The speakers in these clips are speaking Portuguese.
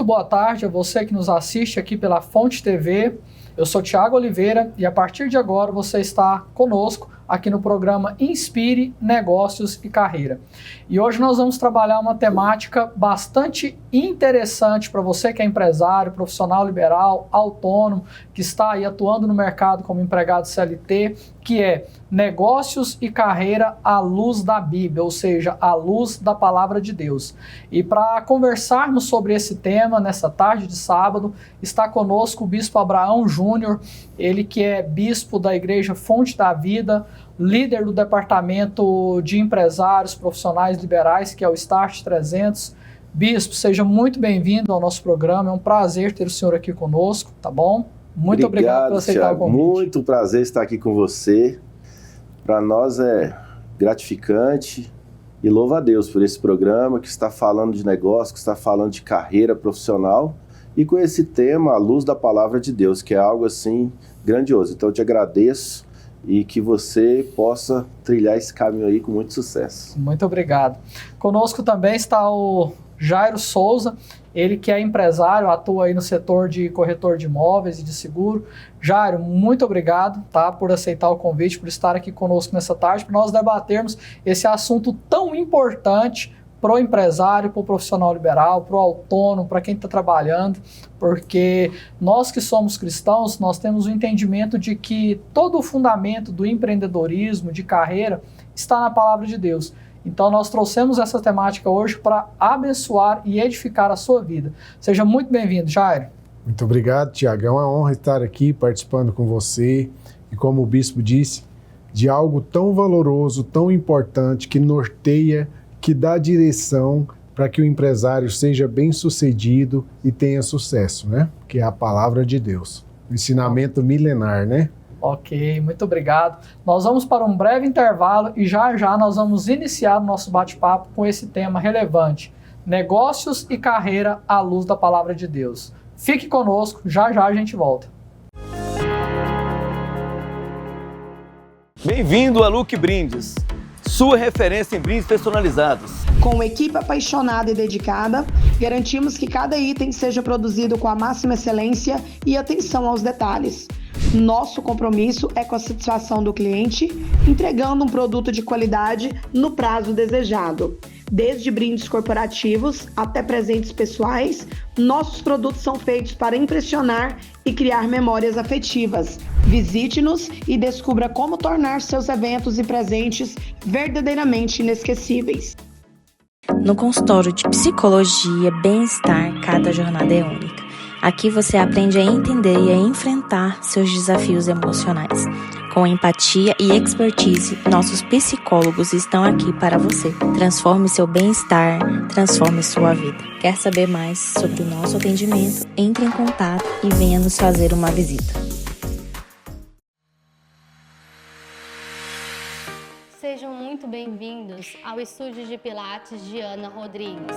Muito boa tarde a você que nos assiste aqui pela Fonte TV. Eu sou Thiago Oliveira e a partir de agora você está conosco aqui no programa Inspire Negócios e Carreira. E hoje nós vamos trabalhar uma temática bastante interessante para você que é empresário, profissional liberal, autônomo, que está aí atuando no mercado como empregado CLT, que é negócios e carreira à luz da Bíblia, ou seja, à luz da palavra de Deus. E para conversarmos sobre esse tema nessa tarde de sábado, está conosco o Bispo Abraão Júnior, ele que é bispo da Igreja Fonte da Vida, líder do departamento de empresários profissionais liberais, que é o Start 300. Bispo, seja muito bem-vindo ao nosso programa, é um prazer ter o senhor aqui conosco, tá bom? Muito obrigado por aceitar Thiago. O convite. Muito prazer estar aqui com você. Para nós é gratificante e louva a Deus por esse programa que está falando de negócio, que está falando de carreira profissional e com esse tema, a luz da palavra de Deus, que é algo assim grandioso. Então eu te agradeço e que você possa trilhar esse caminho aí com muito sucesso. Muito obrigado. Conosco também está o Jairo Souza, ele que é empresário, atua aí no setor de corretor de imóveis e de seguro. Jairo, muito obrigado, tá, por aceitar o convite, por estar aqui conosco nessa tarde, para nós debatermos esse assunto tão importante para o empresário, para o profissional liberal, para o autônomo, para quem está trabalhando, porque nós que somos cristãos, nós temos o entendimento de que todo o fundamento do empreendedorismo, de carreira, está na palavra de Deus. Então nós trouxemos essa temática hoje para abençoar e edificar a sua vida. Seja muito bem-vindo, Jairo. Muito obrigado, Thiago. É uma honra estar aqui participando com você e, como o bispo disse, de algo tão valoroso, tão importante, que norteia, que dá direção para que o empresário seja bem-sucedido e tenha sucesso, né? Que é a palavra de Deus. Ensinamento milenar, né? Ok, muito obrigado. Nós vamos para um breve intervalo e já nós vamos iniciar o nosso bate-papo com esse tema relevante: negócios e carreira à luz da palavra de Deus. Fique conosco, já a gente volta. Bem-vindo a Look Brindes, sua referência em brindes personalizados. Com uma equipe apaixonada e dedicada, garantimos que cada item seja produzido com a máxima excelência e atenção aos detalhes. Nosso compromisso é com a satisfação do cliente, entregando um produto de qualidade no prazo desejado. Desde brindes corporativos até presentes pessoais, nossos produtos são feitos para impressionar e criar memórias afetivas. Visite-nos e descubra como tornar seus eventos e presentes verdadeiramente inesquecíveis. No consultório de psicologia, bem-estar, cada jornada é única. Aqui você aprende a entender e a enfrentar seus desafios emocionais. Com empatia e expertise, nossos psicólogos estão aqui para você. Transforme seu bem-estar, transforme sua vida. Quer saber mais sobre o nosso atendimento? Entre em contato e venha nos fazer uma visita. Sejam muito bem-vindos ao estúdio de Pilates de Ana Rodrigues.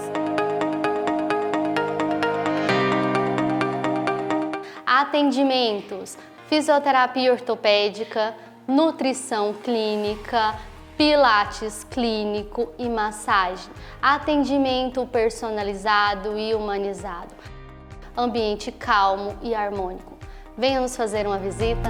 Atendimentos: fisioterapia ortopédica, nutrição clínica, pilates clínico e massagem. Atendimento personalizado e humanizado. Ambiente calmo e harmônico. Venha nos fazer uma visita.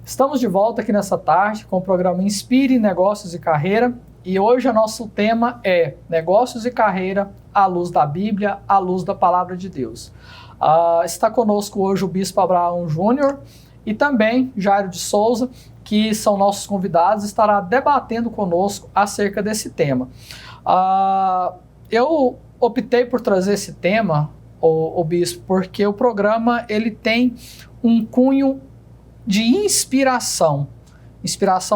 Estamos de volta aqui nessa tarde com o programa Inspire Negócios e Carreira. E hoje o nosso tema é negócios e carreira à luz da Bíblia, à luz da palavra de Deus. Está conosco hoje o Bispo Abraão Júnior e também Jairo de Souza, que são nossos convidados, estará debatendo conosco acerca desse tema. Eu optei por trazer esse tema, o Bispo, porque o programa ele tem um cunho de inspiração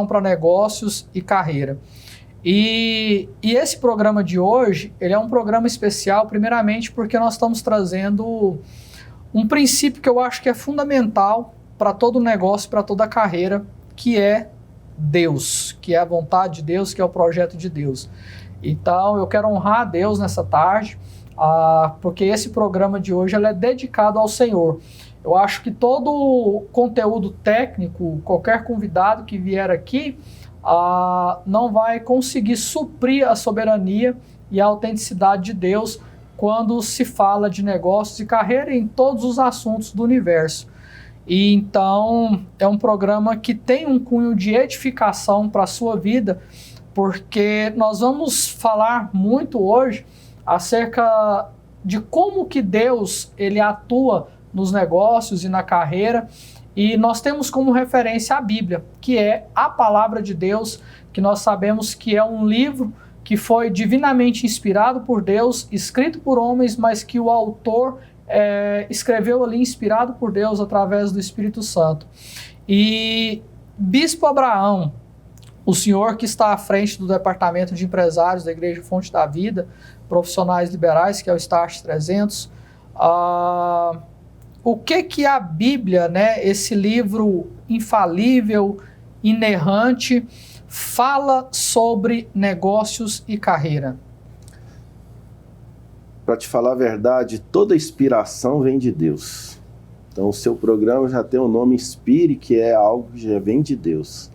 para negócios e carreira. E esse programa de hoje, ele é um programa especial, primeiramente porque nós estamos trazendo um princípio que eu acho que é fundamental para todo negócio, para toda carreira, que é Deus, que é a vontade de Deus, que é o projeto de Deus. Então, eu quero honrar a Deus nessa tarde, porque esse programa de hoje ele é dedicado ao Senhor. Eu acho que todo o conteúdo técnico, qualquer convidado que vier aqui, não vai conseguir suprir a soberania e a autenticidade de Deus quando se fala de negócios e carreira em todos os assuntos do universo. E então é um programa que tem um cunho de edificação para a sua vida, porque nós vamos falar muito hoje acerca de como que Deus ele atua nos negócios e na carreira, e nós temos como referência a Bíblia, que é a palavra de Deus, que nós sabemos que é um livro que foi divinamente inspirado por Deus, escrito por homens, mas que o autor escreveu ali inspirado por Deus através do Espírito Santo. E Bispo Abraão, o senhor que está à frente do Departamento de Empresários da Igreja Fonte da Vida, Profissionais Liberais, que é o Start 300, o que a Bíblia, né, esse livro infalível, inerrante, fala sobre negócios e carreira? Para te falar a verdade, toda inspiração vem de Deus. Então o seu programa já tem o nome Inspire, que é algo que já vem de Deus.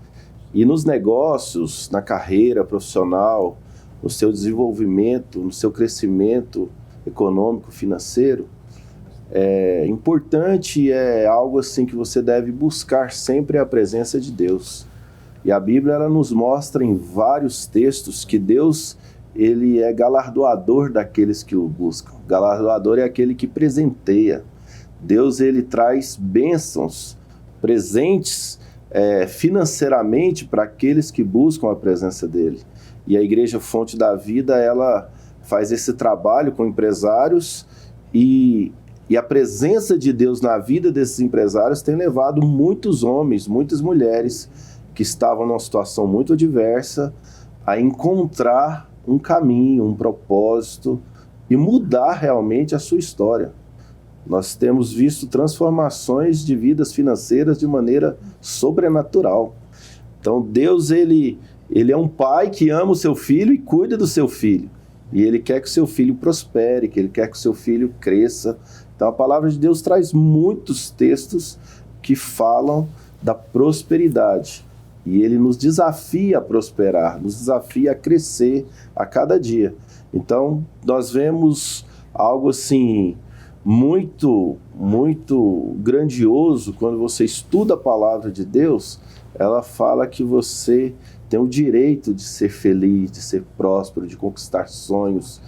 E nos negócios, na carreira profissional, no seu desenvolvimento, no seu crescimento econômico, financeiro, é importante, é algo assim que você deve buscar sempre a presença de Deus. E a Bíblia ela nos mostra em vários textos que Deus ele é galardoador daqueles que o buscam. Galardoador é aquele que presenteia. Deus ele traz bênçãos, presentes financeiramente para aqueles que buscam a presença dele. E a Igreja Fonte da Vida ela faz esse trabalho com empresários e a presença de Deus na vida desses empresários tem levado muitos homens, muitas mulheres que estavam numa situação muito adversa a encontrar um caminho, um propósito e mudar realmente a sua história. Nós temos visto transformações de vidas financeiras de maneira sobrenatural. Então Deus ele é um pai que ama o seu filho e cuida do seu filho. E ele quer que o seu filho prospere, que ele quer que o seu filho cresça. Então a palavra de Deus traz muitos textos que falam da prosperidade. E ele nos desafia a prosperar, nos desafia a crescer a cada dia. Então nós vemos algo assim muito, muito grandioso quando você estuda a palavra de Deus. Ela fala que você tem o direito de ser feliz, de ser próspero, de conquistar sonhos.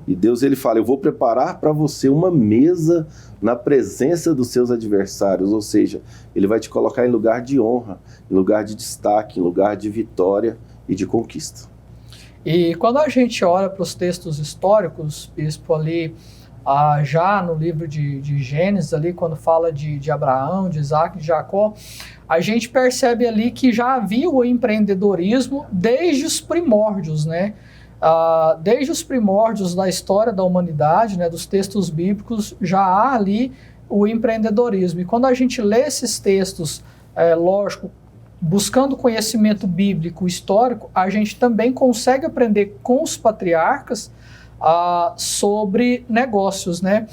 E Deus ele fala, eu vou preparar para você uma mesa na presença dos seus adversários, ou seja, ele vai te colocar em lugar de honra, em lugar de destaque, em lugar de vitória e de conquista. E quando a gente olha para os textos históricos, Bispo, ali já no livro de Gênesis, ali, quando fala de Abraão, de Isaac, de Jacó, a gente percebe ali que já havia o empreendedorismo desde os primórdios, né? Desde os primórdios da história da humanidade, né, dos textos bíblicos, já há ali o empreendedorismo. E quando a gente lê esses textos, lógico, buscando conhecimento bíblico histórico, a gente também consegue aprender com os patriarcas sobre negócios, né?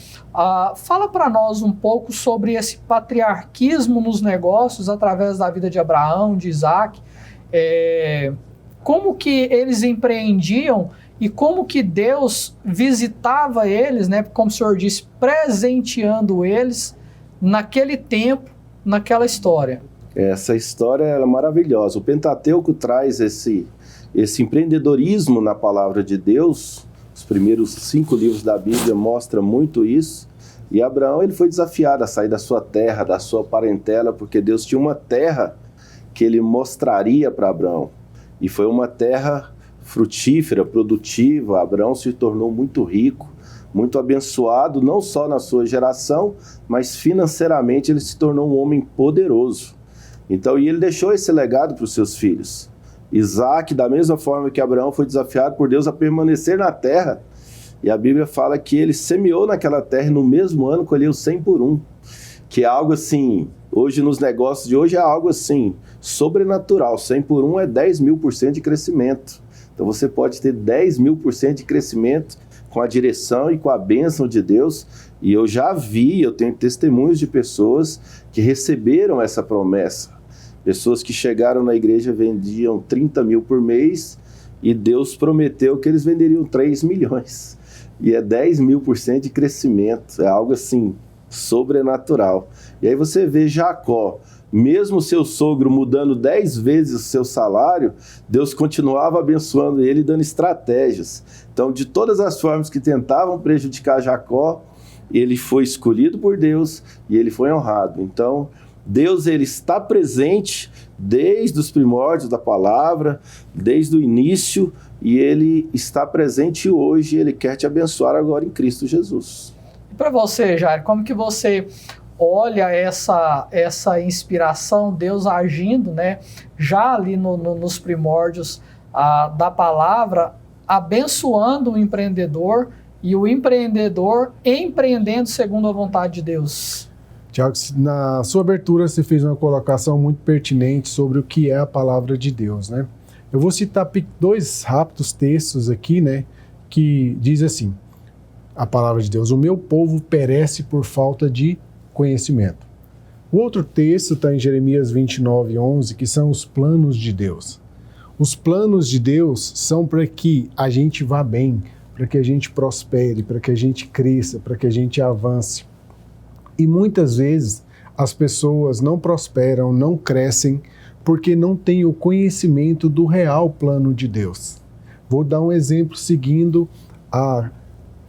Fala para nós um pouco sobre esse patriarquismo nos negócios através da vida de Abraão, de Isaac, como que eles empreendiam e como que Deus visitava eles, né? Como o senhor disse, presenteando eles naquele tempo, naquela história. Essa história é maravilhosa. O Pentateuco traz esse empreendedorismo na palavra de Deus. Os primeiros 5 livros da Bíblia mostram muito isso. E Abraão ele foi desafiado a sair da sua terra, da sua parentela, porque Deus tinha uma terra que ele mostraria para Abraão. E foi uma terra frutífera, produtiva. Abraão se tornou muito rico, muito abençoado, não só na sua geração, mas financeiramente ele se tornou um homem poderoso. Então, e ele deixou esse legado para os seus filhos. Isaac, da mesma forma que Abraão, foi desafiado por Deus a permanecer na terra. E a Bíblia fala que ele semeou naquela terra e no mesmo ano colheu 100 por 1. Que é algo assim, hoje nos negócios de hoje é algo assim, sobrenatural. 100 por 1 é 10.000% de crescimento. Então você pode ter 10.000% de crescimento com a direção e com a bênção de Deus. E eu tenho testemunhos de pessoas que receberam essa promessa. Pessoas que chegaram na igreja vendiam 30 mil por mês e Deus prometeu que eles venderiam 3 milhões. E é 10.000% de crescimento, é algo assim, sobrenatural. E aí você vê Jacó, mesmo seu sogro mudando 10 vezes o seu salário, Deus continuava abençoando ele e dando estratégias. Então, de todas as formas que tentavam prejudicar Jacó, ele foi escolhido por Deus e ele foi honrado. Então, Deus ele está presente desde os primórdios da palavra, desde o início, e ele está presente hoje e ele quer te abençoar agora em Cristo Jesus. E para você, Jair, como que você olha essa inspiração, Deus agindo, né, já ali nos primórdios da palavra, abençoando o empreendedor e o empreendedor empreendendo segundo a vontade de Deus? Tiago, na sua abertura você fez uma colocação muito pertinente sobre o que é a palavra de Deus, né? Eu vou citar 2 rápidos textos aqui, né, que diz assim, a palavra de Deus: o meu povo perece por falta de conhecimento. O outro texto está em Jeremias 29:11, que são os planos de Deus. Os planos de Deus são para que a gente vá bem, para que a gente prospere, para que a gente cresça, para que a gente avance. E muitas vezes as pessoas não prosperam, não crescem, porque não têm o conhecimento do real plano de Deus. Vou dar um exemplo seguindo a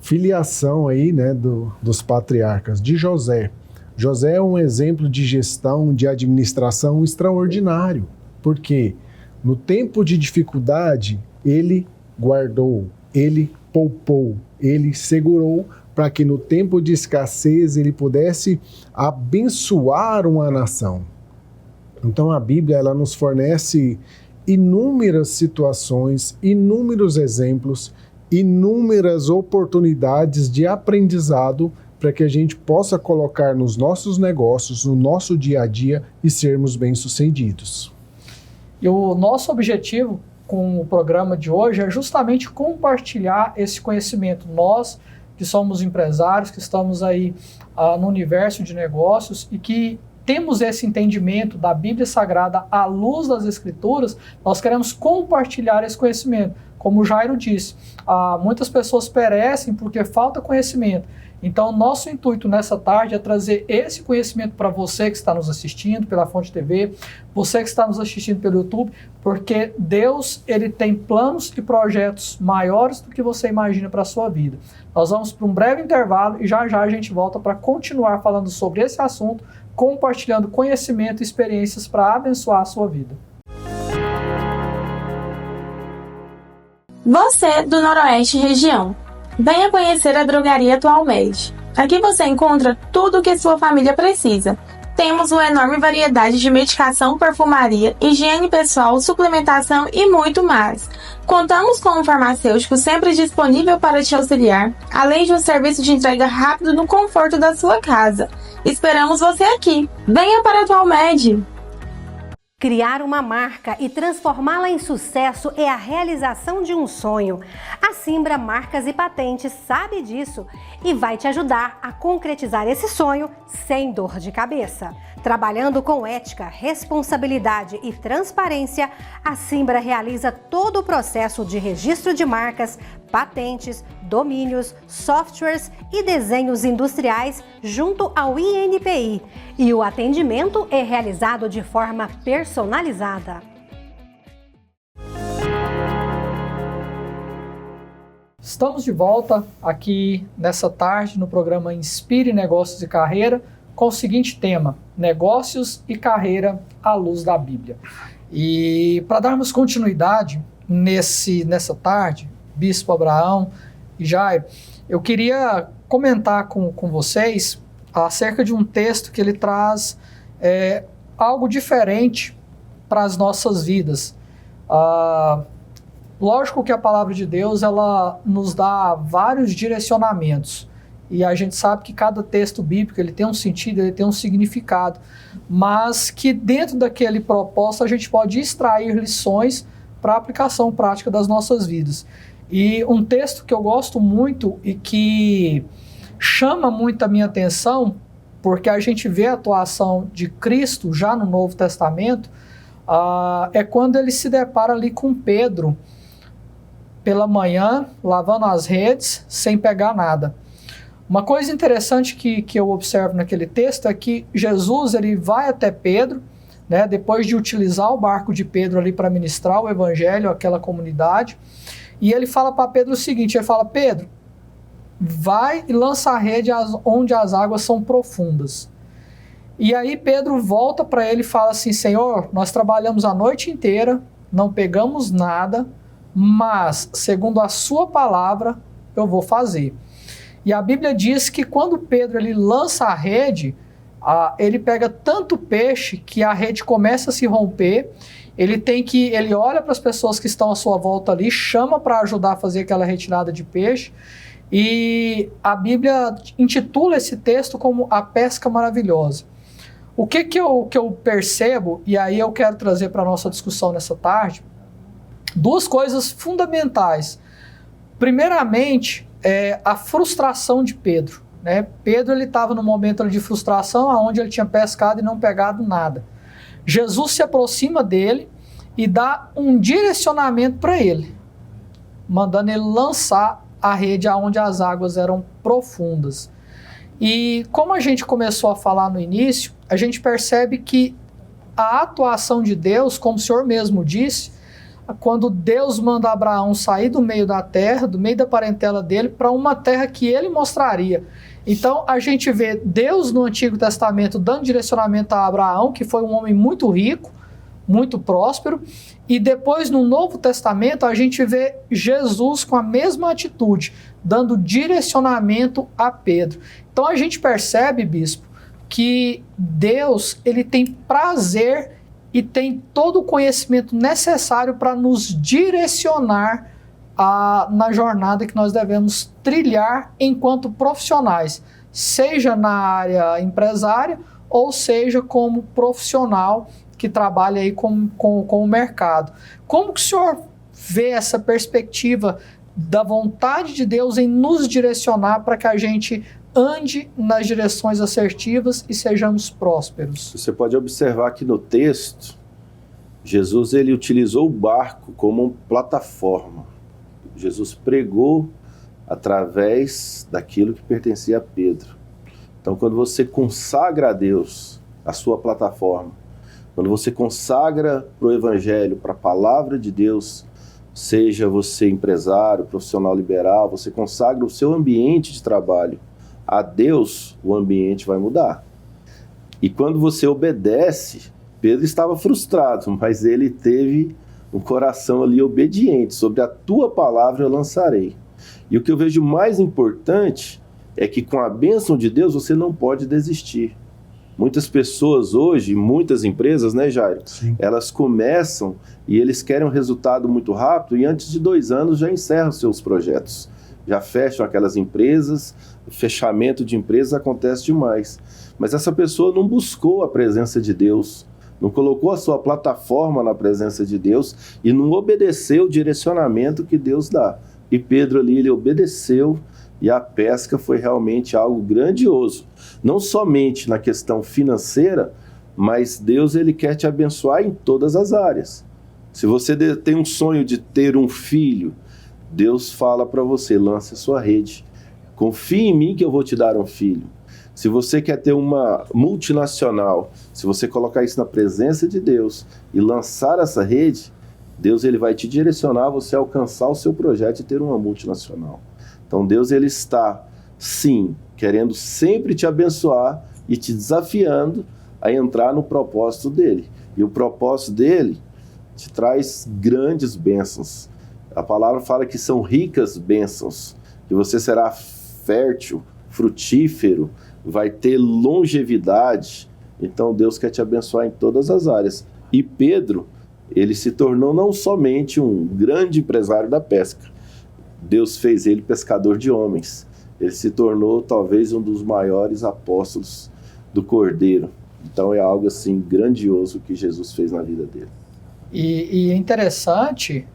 filiação aí, né, dos patriarcas, de José. José é um exemplo de gestão, de administração extraordinário, porque no tempo de dificuldade, ele guardou, ele poupou, ele segurou para que no tempo de escassez ele pudesse abençoar uma nação. Então a Bíblia ela nos fornece inúmeras situações, inúmeros exemplos, inúmeras oportunidades de aprendizado para que a gente possa colocar nos nossos negócios, no nosso dia a dia e sermos bem-sucedidos. E o nosso objetivo com o programa de hoje é justamente compartilhar esse conhecimento. Nós, que somos empresários, que estamos aí no universo de negócios e que temos esse entendimento da Bíblia Sagrada à luz das Escrituras, nós queremos compartilhar esse conhecimento. Como o Jairo disse, muitas pessoas perecem porque falta conhecimento. Então, nosso intuito nessa tarde é trazer esse conhecimento para você que está nos assistindo pela Fonte TV, você que está nos assistindo pelo YouTube, porque Deus ele tem planos e projetos maiores do que você imagina para a sua vida. Nós vamos para um breve intervalo e já a gente volta para continuar falando sobre esse assunto, compartilhando conhecimento e experiências para abençoar a sua vida. Você do Noroeste região, venha conhecer a Drogaria Atualmed. Aqui você encontra tudo o que sua família precisa. Temos uma enorme variedade de medicação, perfumaria, higiene pessoal, suplementação e muito mais. Contamos com um farmacêutico sempre disponível para te auxiliar, além de um serviço de entrega rápido no conforto da sua casa. Esperamos você aqui. Venha para a Atualmed! Criar uma marca e transformá-la em sucesso é a realização de um sonho. A Simbra Marcas e Patentes sabe disso e vai te ajudar a concretizar esse sonho sem dor de cabeça. Trabalhando com ética, responsabilidade e transparência, a Simbra realiza todo o processo de registro de marcas, patentes, domínios, softwares e desenhos industriais junto ao INPI. E o atendimento é realizado de forma personalizada. Estamos de volta aqui nessa tarde no programa Inspire Negócios e Carreira com o seguinte tema: Negócios e Carreira à luz da Bíblia. E para darmos continuidade nessa tarde, Bispo Abraão e Jairo, eu queria comentar com vocês acerca de um texto que ele traz algo diferente para as nossas vidas. Lógico que a palavra de Deus ela nos dá vários direcionamentos e a gente sabe que cada texto bíblico ele tem um sentido, ele tem um significado, mas que dentro daquele propósito a gente pode extrair lições para a aplicação prática das nossas vidas. E um texto que eu gosto muito e que chama muito a minha atenção, porque a gente vê a atuação de Cristo já no Novo Testamento, é quando ele se depara ali com Pedro pela manhã, lavando as redes, sem pegar nada. Uma coisa interessante que eu observo naquele texto é que Jesus ele vai até Pedro, né, depois de utilizar o barco de Pedro ali para ministrar o evangelho àquela comunidade, e ele fala para Pedro o seguinte, ele fala, Pedro, vai e lança a rede onde as águas são profundas. E aí Pedro volta para ele e fala assim, Senhor, nós trabalhamos a noite inteira, não pegamos nada, mas segundo a sua palavra eu vou fazer. E a Bíblia diz que quando Pedro ele lança a rede, ele pega tanto peixe que a rede começa a se romper, ele olha para as pessoas que estão à sua volta ali, chama para ajudar a fazer aquela retirada de peixe, e a Bíblia intitula esse texto como a pesca maravilhosa. O que eu percebo, e aí eu quero trazer para a nossa discussão nessa tarde, duas coisas fundamentais. Primeiramente, a frustração de Pedro. Né? Pedro estava num momento de frustração onde ele tinha pescado e não pegado nada. Jesus se aproxima dele e dá um direcionamento para ele, mandando ele lançar a rede aonde as águas eram profundas. E como a gente começou a falar no início, a gente percebe que a atuação de Deus, como o Senhor mesmo disse, quando Deus manda Abraão sair do meio da terra, do meio da parentela dele, para uma terra que ele mostraria. Então a gente vê Deus no Antigo Testamento dando direcionamento a Abraão, que foi um homem muito rico, muito próspero, e depois no Novo Testamento a gente vê Jesus com a mesma atitude, dando direcionamento a Pedro. Então a gente percebe, bispo, que Deus ele tem prazer e tem todo o conhecimento necessário para nos direcionar na jornada que nós devemos trilhar enquanto profissionais, seja na área empresária ou seja como profissional que trabalha aí com o mercado. Como que o senhor vê essa perspectiva da vontade de Deus em nos direcionar para que a gente ande nas direções assertivas e sejamos prósperos? Você pode observar que no texto, Jesus ele utilizou o barco como uma plataforma. Jesus pregou através daquilo que pertencia a Pedro. Então, quando você consagra a Deus a sua plataforma, quando você consagra para o Evangelho, para a palavra de Deus, seja você empresário, profissional liberal, você consagra o seu ambiente de trabalho a Deus, o ambiente vai mudar. E quando você obedece, Pedro estava frustrado, mas ele teve um coração ali obediente. Sobre a tua palavra eu lançarei. E o que eu vejo mais importante é que com a bênção de Deus você não pode desistir. Muitas pessoas hoje, muitas empresas, né, Jairo? Sim. Elas começam e eles querem um resultado muito rápido e antes de 2 anos já encerram seus projetos. Já fecham aquelas empresas, o fechamento de empresas acontece demais. Mas essa pessoa não buscou a presença de Deus, não colocou a sua plataforma na presença de Deus e não obedeceu o direcionamento que Deus dá. E Pedro ali, ele obedeceu e a pesca foi realmente algo grandioso. Não somente na questão financeira, mas Deus ele quer te abençoar em todas as áreas. Se você tem um sonho de ter um filho, Deus fala para você, lance a sua rede. Confie em mim que eu vou te dar um filho. Se você quer ter uma multinacional, se você colocar isso na presença de Deus e lançar essa rede, Deus ele vai te direcionar a você alcançar o seu projeto e ter uma multinacional. Então Deus ele está, sim, querendo sempre te abençoar e te desafiando a entrar no propósito dele. E o propósito dele te traz grandes bênçãos. A palavra fala que são ricas bênçãos, que você será fértil, frutífero, vai ter longevidade. Então Deus quer te abençoar em todas as áreas. E Pedro, ele se tornou não somente um grande empresário da pesca, Deus fez ele pescador de homens. Ele se tornou talvez um dos maiores apóstolos do Cordeiro. Então é algo assim grandioso que Jesus fez na vida dele. E é interessante,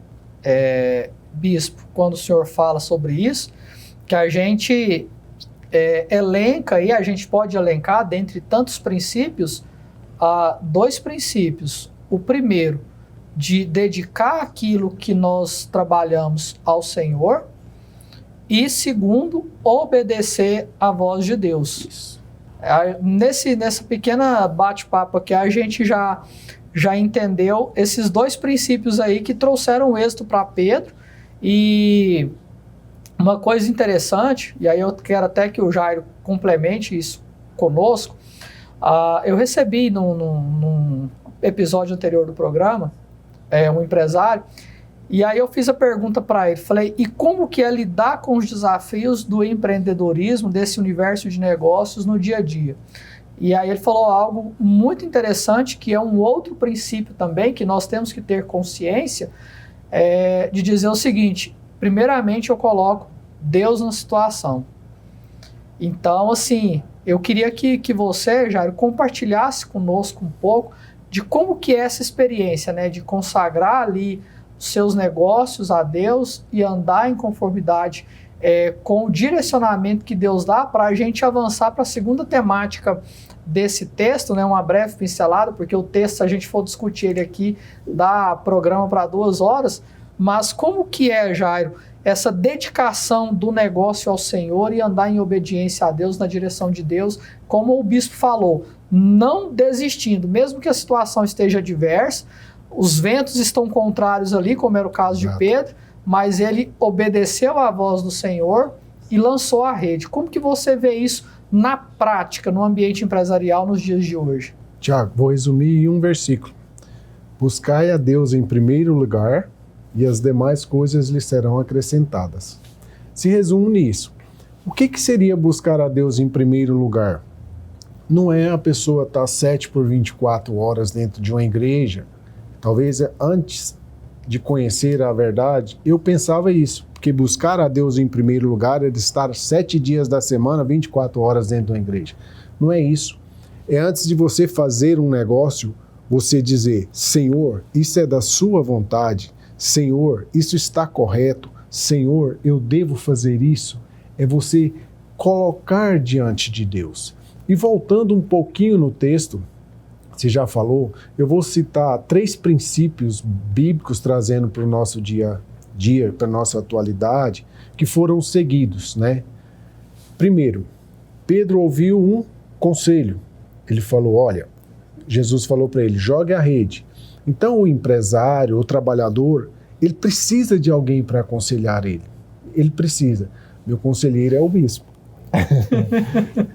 bispo, quando o senhor fala sobre isso, que a gente elenca, e a gente pode elencar, dentre tantos princípios, 2 princípios. o primeiro, de dedicar aquilo que nós trabalhamos ao Senhor, e segundo, obedecer à voz de Deus. Isso. Nessa pequena bate-papo aqui, a gente já entendeu esses dois princípios aí que trouxeram êxito para Pedro. E uma coisa interessante, e aí eu quero até que o Jairo complemente isso conosco, eu recebi num episódio anterior do programa, um empresário, e aí eu fiz a pergunta para ele, falei, e como que é lidar com os desafios do empreendedorismo, desse universo de negócios no dia a dia? E aí ele falou algo muito interessante, que é um outro princípio também, que nós temos que ter consciência, de dizer o seguinte: primeiramente eu coloco Deus na situação. Então, assim, eu queria que você, Jairo, compartilhasse conosco um pouco de como que é essa experiência, né, de consagrar ali os seus negócios a Deus e andar em conformidade com o direcionamento que Deus dá, para a gente avançar para a segunda temática desse texto, né, uma breve pincelada, porque o texto, se a gente for discutir ele aqui, dá programa para 2 horas, mas como que é, Jairo, essa dedicação do negócio ao Senhor e andar em obediência a Deus, na direção de Deus, como o bispo falou, não desistindo, mesmo que a situação esteja adversa, os ventos estão contrários ali, como era o caso de Pedro, mas ele obedeceu à voz do Senhor e lançou a rede. Como que você vê isso na prática, no ambiente empresarial, nos dias de hoje? Tiago, vou resumir em um versículo. Buscai a Deus em primeiro lugar, e as demais coisas lhe serão acrescentadas. Se resume nisso. O que seria buscar a Deus em primeiro lugar? Não é a pessoa estar 7/24 horas dentro de uma igreja. Talvez antes de conhecer a verdade, eu pensava isso, porque buscar a Deus em primeiro lugar é de estar 7 dias da semana, 24 horas dentro de uma igreja. Não é isso. É antes de você fazer um negócio, você dizer: Senhor, isso é da sua vontade. Senhor, isso está correto. Senhor, eu devo fazer isso. É você colocar diante de Deus. E voltando um pouquinho no texto, você já falou, eu vou citar 3 princípios bíblicos trazendo para o nosso dia a dia, para a nossa atualidade, que foram seguidos, né? Primeiro, Pedro ouviu um conselho. Ele falou, olha, Jesus falou para ele, jogue a rede. Então o empresário, o trabalhador, ele precisa de alguém para aconselhar ele. Ele precisa. Meu conselheiro é o bispo.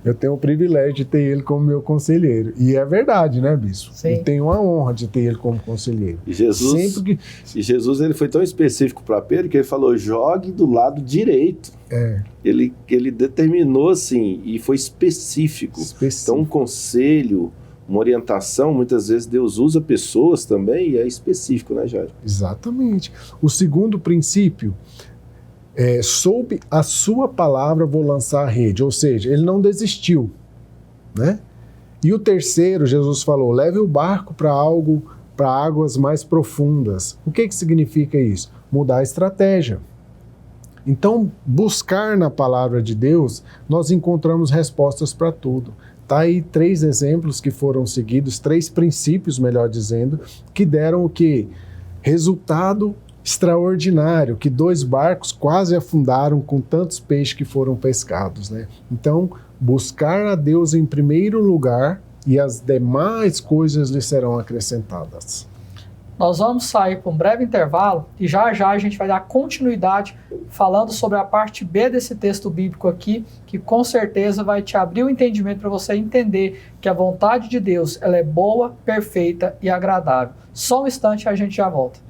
Eu tenho o privilégio de ter ele como meu conselheiro. E é verdade, né, bispo? Sim. Eu tenho a honra de ter ele como conselheiro. E Jesus ele foi tão específico para Pedro que ele falou, jogue do lado direito. Ele determinou assim, e foi específico. Então um conselho, uma orientação, muitas vezes Deus usa pessoas também e é específico, né, Jairo? Exatamente. O segundo princípio sob a sua palavra vou lançar a rede, ou seja, ele não desistiu, né? E o terceiro, Jesus falou, leve o barco para águas mais profundas. O que significa isso? Mudar a estratégia. Então, buscar na palavra de Deus, nós encontramos respostas para tudo. Tá aí 3 exemplos que foram seguidos, 3 princípios, melhor dizendo, que deram o quê? Resultado extraordinário, que 2 barcos quase afundaram com tantos peixes que foram pescados, né? Então, buscar a Deus em primeiro lugar e as demais coisas lhe serão acrescentadas. Nós vamos sair para um breve intervalo e já a gente vai dar continuidade falando sobre a parte B desse texto bíblico aqui, que com certeza vai te abrir o entendimento para você entender que a vontade de Deus ela é boa, perfeita e agradável. Só um instante e a gente já volta.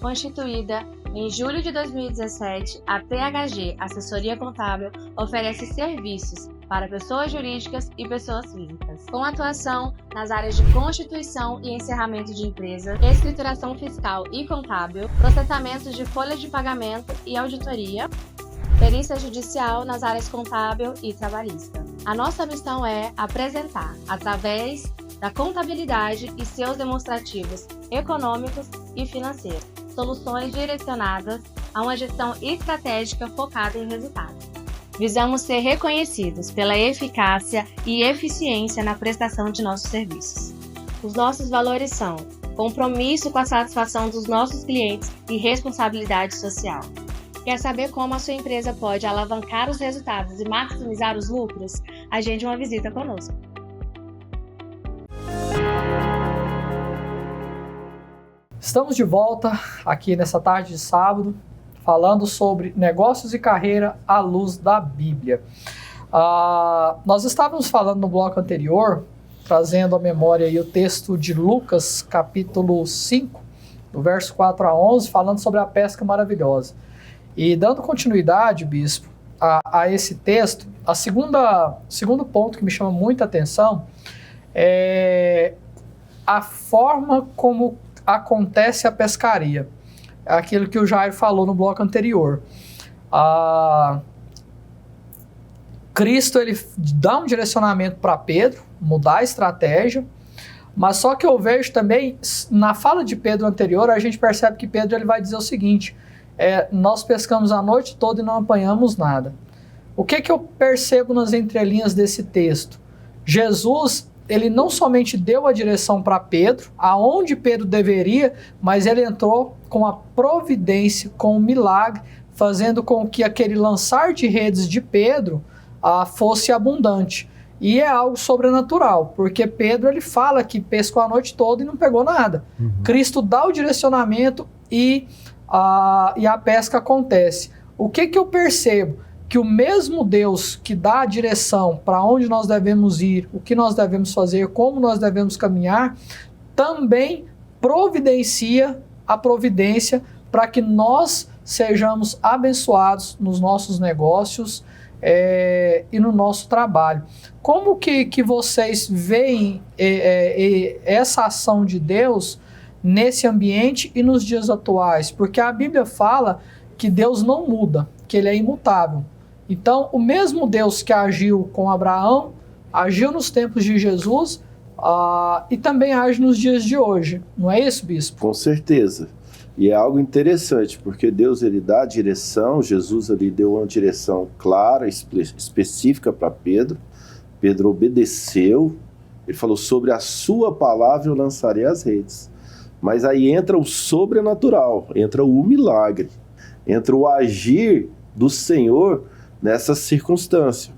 Constituída em julho de 2017, a THG Assessoria Contábil oferece serviços para pessoas jurídicas e pessoas físicas, com atuação nas áreas de constituição e encerramento de empresa, escrituração fiscal e contábil, processamento de folhas de pagamento e auditoria, perícia judicial nas áreas contábil e trabalhista. A nossa missão é apresentar, através da contabilidade e seus demonstrativos econômicos e financeiros, soluções direcionadas a uma gestão estratégica focada em resultados. visamos ser reconhecidos pela eficácia e eficiência na prestação de nossos serviços. Os nossos valores são compromisso com a satisfação dos nossos clientes e responsabilidade social. Quer saber como a sua empresa pode alavancar os resultados e maximizar os lucros? Agende uma visita conosco. Estamos de volta aqui nessa tarde de sábado, falando sobre negócios e carreira à luz da Bíblia. Nós estávamos falando no bloco anterior, trazendo à memória aí o texto de Lucas, capítulo 5, do verso 4 a 11, falando sobre a pesca maravilhosa. E dando continuidade, bispo, a esse texto, segundo ponto que me chama muita atenção é a forma como acontece a pescaria. Aquilo que o Jair falou no bloco anterior. Cristo ele dá um direcionamento para Pedro, mudar a estratégia, mas só que eu vejo também, na fala de Pedro anterior, a gente percebe que Pedro ele vai dizer o seguinte, nós pescamos a noite toda e não apanhamos nada. O que eu percebo nas entrelinhas desse texto? Jesus, ele não somente deu a direção para Pedro, aonde Pedro deveria, mas ele entrou com a providência, com o milagre, fazendo com que aquele lançar de redes de Pedro fosse abundante. E é algo sobrenatural, porque Pedro ele fala que pescou a noite toda e não pegou nada. Cristo dá o direcionamento e a pesca acontece. O que eu percebo? Que o mesmo Deus que dá a direção para onde nós devemos ir, o que nós devemos fazer, como nós devemos caminhar, também providencia a providência para que nós sejamos abençoados nos nossos negócios e no nosso trabalho. Como que vocês veem essa ação de Deus nesse ambiente e nos dias atuais? Porque a Bíblia fala que Deus não muda, que ele é imutável. Então, o mesmo Deus que agiu com Abraão, agiu nos tempos de Jesus e também age nos dias de hoje. Não é isso, bispo? Com certeza. E é algo interessante, porque Deus ele dá a direção, Jesus ali deu uma direção clara, específica para Pedro. Pedro obedeceu, ele falou, sobre a sua palavra eu lançarei as redes. Mas aí entra o sobrenatural, entra o milagre, entra o agir do Senhor nessa circunstância.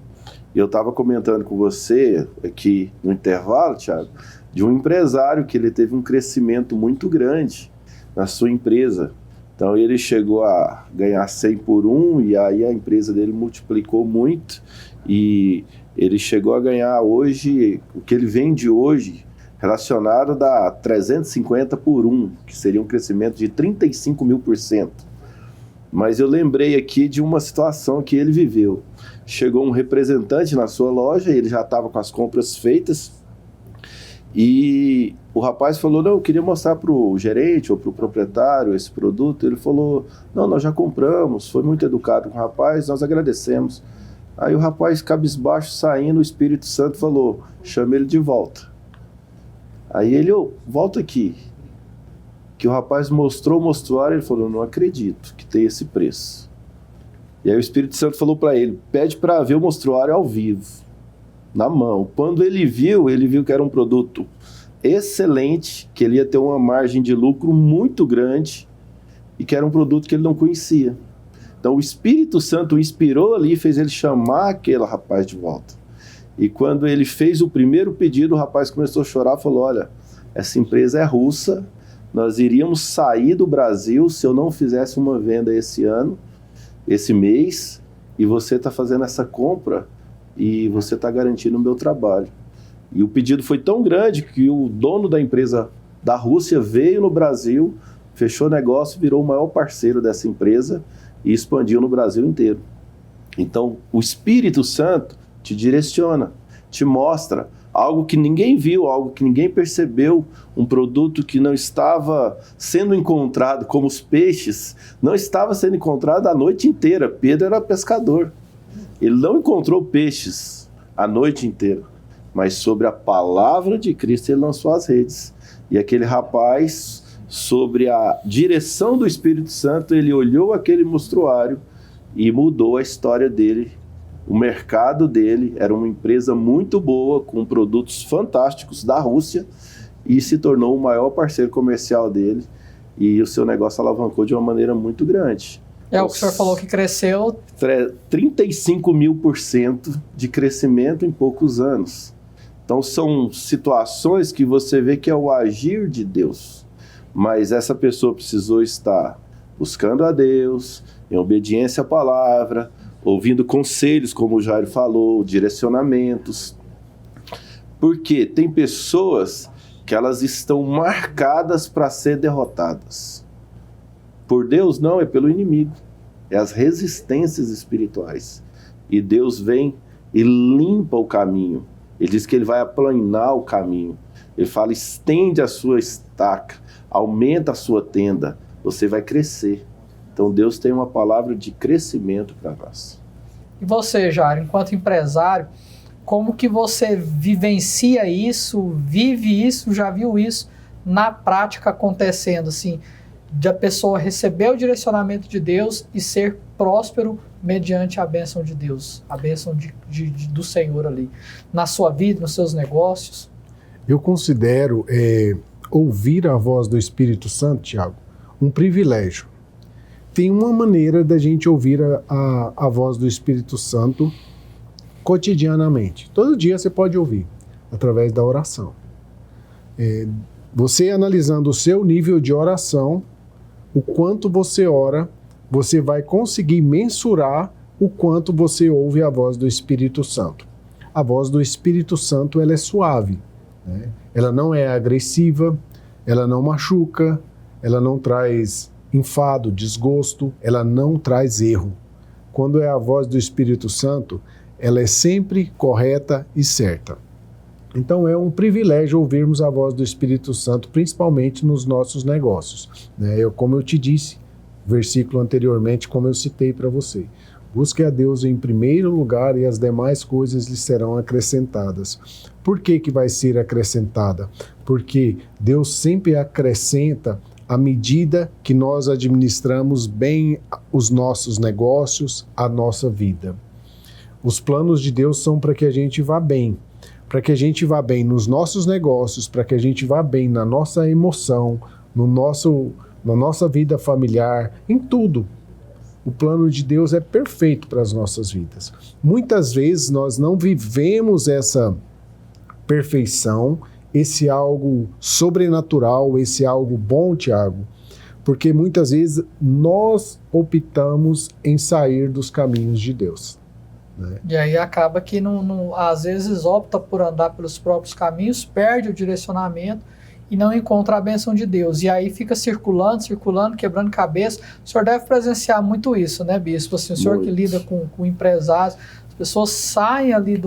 Eu estava comentando com você aqui no intervalo, Thiago, de um empresário que ele teve um crescimento muito grande na sua empresa. Então ele chegou a ganhar 100 por 1 e aí a empresa dele multiplicou muito e ele chegou a ganhar hoje, o que ele vende hoje, relacionado a 350 por 1, que seria um crescimento de 35.000%. Mas eu lembrei aqui de uma situação que ele viveu. Chegou um representante na sua loja, ele já estava com as compras feitas, e o rapaz falou, não, eu queria mostrar para o gerente ou para o proprietário esse produto. Ele falou, não, nós já compramos, foi muito educado com o rapaz, nós agradecemos. Aí o rapaz, cabisbaixo, saindo, o Espírito Santo falou, chama ele de volta. Aí ele, volta aqui. Que o rapaz mostrou o mostruário, ele falou, não acredito que tem esse preço. E aí o Espírito Santo falou para ele, pede para ver o mostruário ao vivo, na mão. Quando ele viu que era um produto excelente, que ele ia ter uma margem de lucro muito grande e que era um produto que ele não conhecia. Então o Espírito Santo o inspirou ali e fez ele chamar aquele rapaz de volta. E quando ele fez o primeiro pedido, o rapaz começou a chorar e falou, olha, essa empresa é russa, nós iríamos sair do Brasil se eu não fizesse uma venda esse ano, esse mês, e você está fazendo essa compra e você está garantindo o meu trabalho. E o pedido foi tão grande que o dono da empresa da Rússia veio no Brasil, fechou negócio, virou o maior parceiro dessa empresa e expandiu no Brasil inteiro. Então, o Espírito Santo te direciona, te mostra algo que ninguém viu, algo que ninguém percebeu, um produto que não estava sendo encontrado, como os peixes, não estava sendo encontrado a noite inteira. Pedro era pescador. Ele não encontrou peixes a noite inteira, mas sobre a palavra de Cristo ele lançou as redes. E aquele rapaz, sobre a direção do Espírito Santo, ele olhou aquele mostruário e mudou a história dele O mercado dele era uma empresa muito boa, com produtos fantásticos da Rússia, e se tornou o maior parceiro comercial dele, e o seu negócio alavancou de uma maneira muito grande. O que o senhor falou que cresceu... 35.000% de crescimento em poucos anos. Então são situações que você vê que é o agir de Deus, mas essa pessoa precisou estar buscando a Deus, em obediência à palavra, ouvindo conselhos, como o Jairo falou, direcionamentos. Porque tem pessoas que elas estão marcadas para ser derrotadas. Por Deus não, é pelo inimigo. É as resistências espirituais. E Deus vem e limpa o caminho. Ele diz que ele vai aplanar o caminho. Ele fala, estende a sua estaca, aumenta a sua tenda, você vai crescer. Então Deus tem uma palavra de crescimento para nós. E você, Jairo, enquanto empresário, como que você vivencia isso, vive isso, já viu isso na prática acontecendo, assim, de a pessoa receber o direcionamento de Deus e ser próspero mediante a bênção de Deus, a bênção do Senhor ali, na sua vida, nos seus negócios? Eu considero ouvir a voz do Espírito Santo, Tiago, um privilégio. Tem uma maneira da gente ouvir a voz do Espírito Santo cotidianamente. Todo dia você pode ouvir, através da oração. Você analisando o seu nível de oração, o quanto você ora, você vai conseguir mensurar o quanto você ouve a voz do Espírito Santo. A voz do Espírito Santo, ela é suave, né? Ela não é agressiva, ela não machuca, ela não traz enfado, desgosto, ela não traz erro. Quando é a voz do Espírito Santo, ela é sempre correta e certa. Então é um privilégio ouvirmos a voz do Espírito Santo, principalmente nos nossos negócios, né? Como eu te disse, versículo anteriormente, como eu citei para você, busque a Deus em primeiro lugar e as demais coisas lhe serão acrescentadas. Por que que vai ser acrescentada? Porque Deus sempre acrescenta à medida que nós administramos bem os nossos negócios, a nossa vida. Os planos de Deus são para que a gente vá bem. Para que a gente vá bem nos nossos negócios, para que a gente vá bem na nossa emoção, na nossa vida familiar, em tudo. O plano de Deus é perfeito para as nossas vidas. Muitas vezes nós não vivemos essa perfeição, esse algo sobrenatural, esse algo bom, Tiago, porque muitas vezes nós optamos em sair dos caminhos de Deus, né? E aí acaba que às vezes opta por andar pelos próprios caminhos, perde o direcionamento e não encontra a bênção de Deus. E aí fica circulando, quebrando cabeça. O senhor deve presenciar muito isso, né, Bispo? Assim, o senhor que lida com empresários, as pessoas saem ali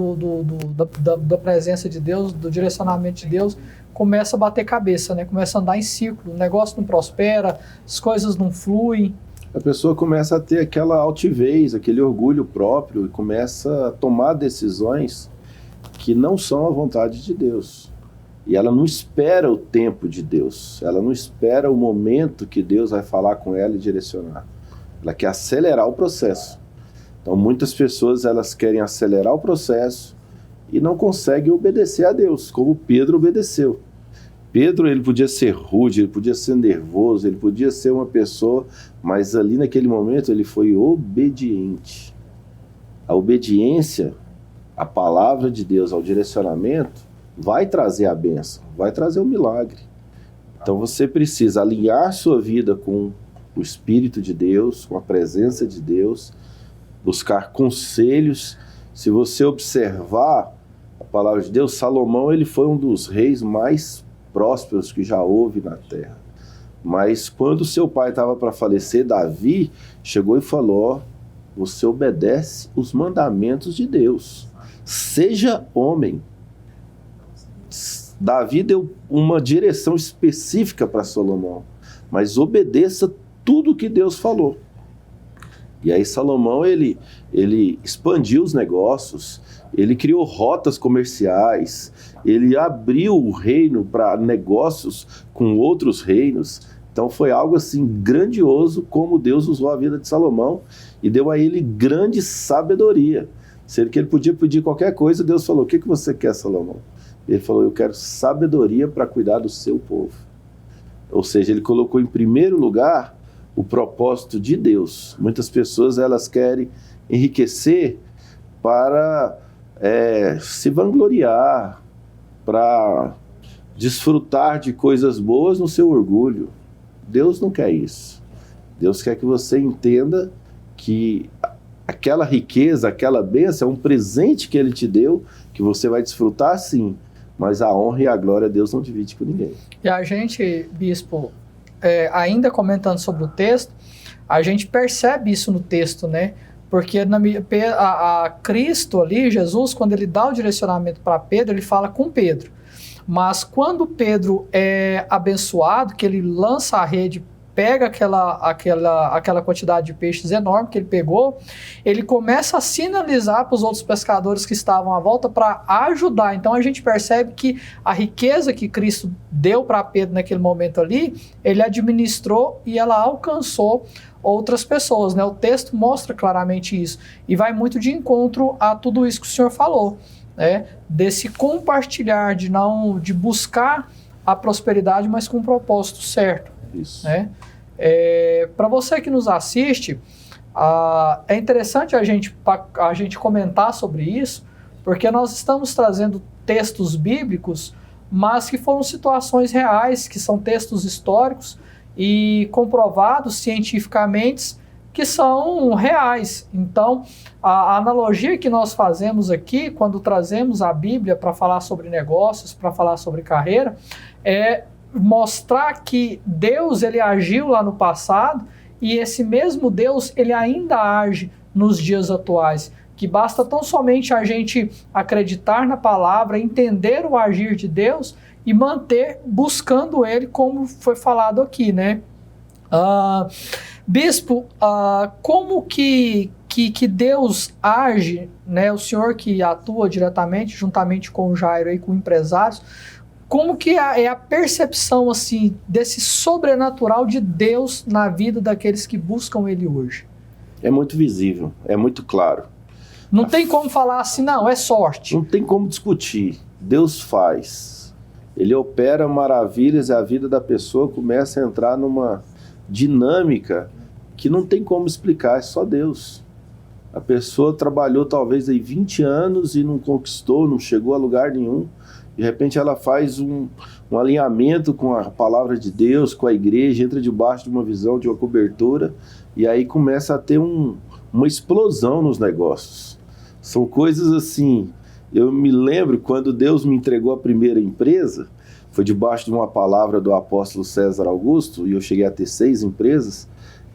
da presença de Deus, do direcionamento de Deus, começa a bater cabeça, né? Começa a andar em círculo, o negócio não prospera, as coisas não fluem. A pessoa começa a ter aquela altivez, aquele orgulho próprio e começa a tomar decisões que não são a vontade de Deus. E ela não espera o tempo de Deus, ela não espera o momento que Deus vai falar com ela e direcionar. Ela quer acelerar o processo. Então muitas pessoas elas querem acelerar o processo e não conseguem obedecer a Deus, como Pedro obedeceu. Pedro, ele podia ser rude, ele podia ser nervoso, ele podia ser uma pessoa, mas ali naquele momento ele foi obediente. A obediência à palavra de Deus, ao direcionamento, vai trazer a bênção, vai trazer o milagre. Então você precisa alinhar sua vida com o Espírito de Deus, com a presença de Deus, buscar conselhos. Se você observar a palavra de Deus, Salomão ele foi um dos reis mais prósperos que já houve na terra. Mas quando seu pai estava para falecer, Davi chegou e falou: você obedece os mandamentos de Deus, seja homem. Davi deu uma direção específica para Salomão, mas obedeça tudo que Deus falou. E aí Salomão ele expandiu os negócios, ele criou rotas comerciais, ele abriu o reino para negócios com outros reinos. Então foi algo assim grandioso como Deus usou a vida de Salomão e deu a ele grande sabedoria. Sendo que ele podia pedir qualquer coisa, Deus falou, o que você quer, Salomão? Ele falou, eu quero sabedoria para cuidar do seu povo. Ou seja, ele colocou em primeiro lugar o propósito de Deus. Muitas pessoas, elas querem enriquecer para se vangloriar, para desfrutar de coisas boas no seu orgulho. Deus não quer isso. Deus quer que você entenda que aquela riqueza, aquela bênção é um presente que Ele te deu, que você vai desfrutar sim, mas a honra e a glória Deus não divide com ninguém. E a gente, bispo, ainda comentando sobre o texto, a gente percebe isso no texto, né? Porque a Cristo ali, Jesus, quando ele dá o direcionamento para Pedro, ele fala com Pedro. Mas quando Pedro é abençoado, que ele lança a rede, pega aquela quantidade de peixes enorme que ele pegou, ele começa a sinalizar para os outros pescadores que estavam à volta para ajudar. Então a gente percebe que a riqueza que Cristo deu para Pedro naquele momento ali, ele administrou e ela alcançou outras pessoas, né? O texto mostra claramente isso e vai muito de encontro a tudo isso que o senhor falou, né? Desse compartilhar, de buscar a prosperidade, mas com um propósito certo. Isso. Né? Para você que nos assiste, é interessante a gente comentar sobre isso, porque nós estamos trazendo textos bíblicos, mas que foram situações reais, que são textos históricos e comprovados cientificamente que são reais. Então, a analogia que nós fazemos aqui, quando trazemos a Bíblia para falar sobre negócios, para falar sobre carreira, é mostrar que Deus, ele agiu lá no passado e esse mesmo Deus, ele ainda age nos dias atuais. Que basta tão somente a gente acreditar na palavra, entender o agir de Deus e manter buscando ele, como foi falado aqui, né? Bispo, como que Deus age, né? O senhor que atua diretamente, juntamente com o Jairo e com empresários, como que é a percepção assim, desse sobrenatural de Deus na vida daqueles que buscam ele hoje? É muito visível, é muito claro. Não tem como falar assim, não, é sorte. Não tem como discutir. Deus faz. Ele opera maravilhas e a vida da pessoa começa a entrar numa dinâmica que não tem como explicar, é só Deus. A pessoa trabalhou talvez aí 20 anos e não conquistou, não chegou a lugar nenhum. De repente ela faz um alinhamento com a palavra de Deus, com a igreja, entra debaixo de uma visão, de uma cobertura, e aí começa a ter uma explosão nos negócios. São coisas assim, eu me lembro quando Deus me entregou a primeira empresa, foi debaixo de uma palavra do apóstolo César Augusto, e eu cheguei a ter 6 empresas,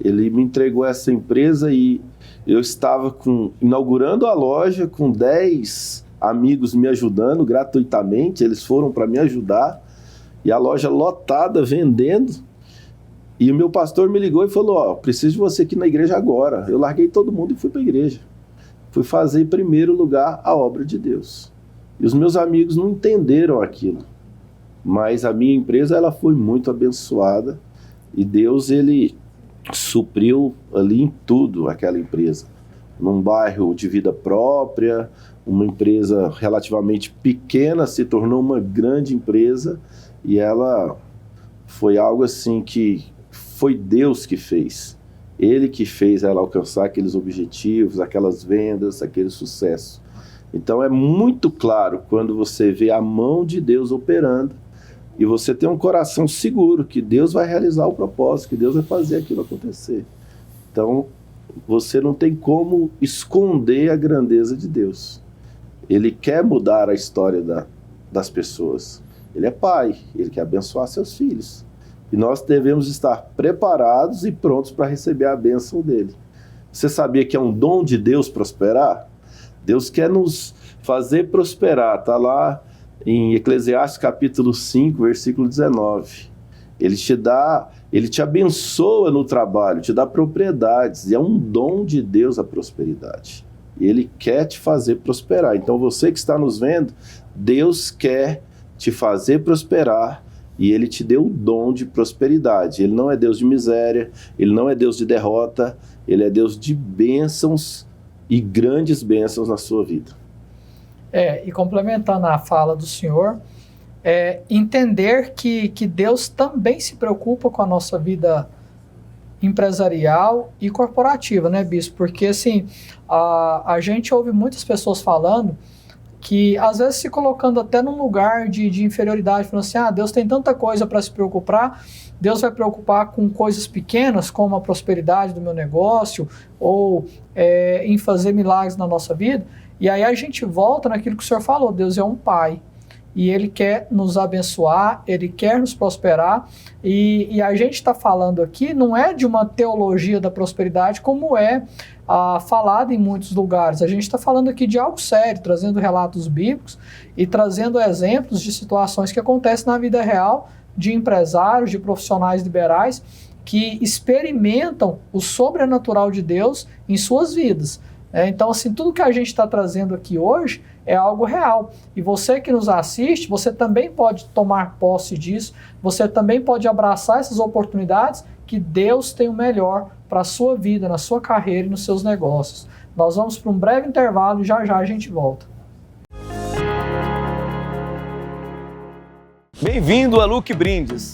ele me entregou essa empresa e eu estava inaugurando a loja com 10 amigos me ajudando gratuitamente, eles foram para me ajudar, e a loja lotada, vendendo, e o meu pastor me ligou e falou, preciso de você aqui na igreja agora. Eu larguei todo mundo e fui para a igreja. Fui fazer em primeiro lugar a obra de Deus. E os meus amigos não entenderam aquilo, mas a minha empresa ela foi muito abençoada, e Deus ele supriu ali em tudo aquela empresa. Num bairro de vida própria, uma empresa relativamente pequena se tornou uma grande empresa, e ela foi algo assim que foi Deus que fez. Ele que fez ela alcançar aqueles objetivos, aquelas vendas, aquele sucesso. Então é muito claro quando você vê a mão de Deus operando e você tem um coração seguro que Deus vai realizar o propósito, que Deus vai fazer aquilo acontecer. Então você não tem como esconder a grandeza de Deus. Ele quer mudar a história das pessoas. Ele é pai, ele quer abençoar seus filhos. E nós devemos estar preparados e prontos para receber a bênção dele. Você sabia que é um dom de Deus prosperar? Deus quer nos fazer prosperar. Está lá em Eclesiastes capítulo 5, versículo 19. Ele te abençoa no trabalho, te dá propriedades. E é um dom de Deus a prosperidade. Ele quer te fazer prosperar. Então você que está nos vendo, Deus quer te fazer prosperar. E ele te deu o dom de prosperidade. Ele não é Deus de miséria, ele não é Deus de derrota, ele é Deus de bênçãos e grandes bênçãos na sua vida. E complementando a fala do senhor, entender que Deus também se preocupa com a nossa vida empresarial e corporativa, né, bispo? Porque, assim, a gente ouve muitas pessoas falando que, às vezes, se colocando até num lugar de inferioridade, falando assim, Deus tem tanta coisa para se preocupar, Deus vai preocupar com coisas pequenas, como a prosperidade do meu negócio, ou em fazer milagres na nossa vida. E aí a gente volta naquilo que o senhor falou, Deus é um pai, e Ele quer nos abençoar, Ele quer nos prosperar, e a gente está falando aqui, não é de uma teologia da prosperidade, como falado em muitos lugares. A gente está falando aqui de algo sério, trazendo relatos bíblicos e trazendo exemplos de situações que acontecem na vida real, de empresários, de profissionais liberais, que experimentam o sobrenatural de Deus em suas vidas. Então, assim, tudo que a gente está trazendo aqui hoje é algo real. E você que nos assiste, você também pode tomar posse disso, você também pode abraçar essas oportunidades, que Deus tem o melhor para a sua vida, na sua carreira e nos seus negócios. Nós vamos para um breve intervalo e já a gente volta. Bem-vindo a Look Brindes,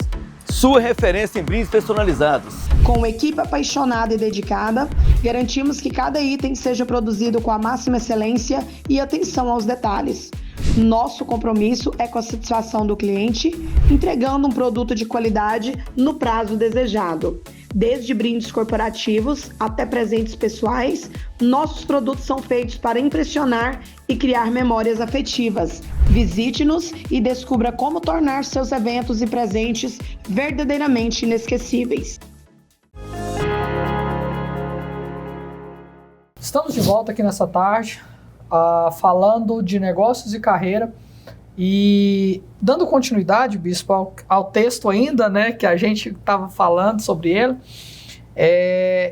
sua referência em brindes personalizados. Com uma equipe apaixonada e dedicada, garantimos que cada item seja produzido com a máxima excelência e atenção aos detalhes. Nosso compromisso é com a satisfação do cliente, entregando um produto de qualidade no prazo desejado. Desde brindes corporativos até presentes pessoais, nossos produtos são feitos para impressionar e criar memórias afetivas. Visite-nos e descubra como tornar seus eventos e presentes verdadeiramente inesquecíveis. Estamos de volta aqui nessa tarde, falando de negócios e carreira e dando continuidade, bispo, ao texto ainda, né, que a gente estava falando sobre ele.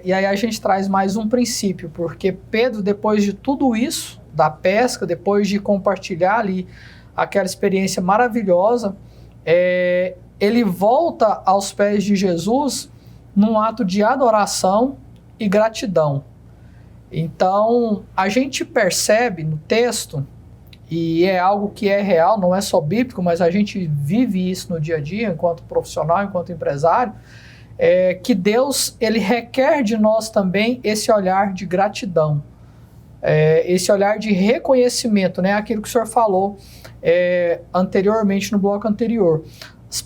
E aí a gente traz mais um princípio, porque Pedro, depois de tudo isso, da pesca, depois de compartilhar ali aquela experiência maravilhosa, ele volta aos pés de Jesus num ato de adoração e gratidão. Então, a gente percebe no texto, e é algo que é real, não é só bíblico, mas a gente vive isso no dia a dia, enquanto profissional, enquanto empresário, que Deus, ele requer de nós também esse olhar de gratidão, esse olhar de reconhecimento, né? Aquilo que o senhor falou anteriormente, no bloco anterior.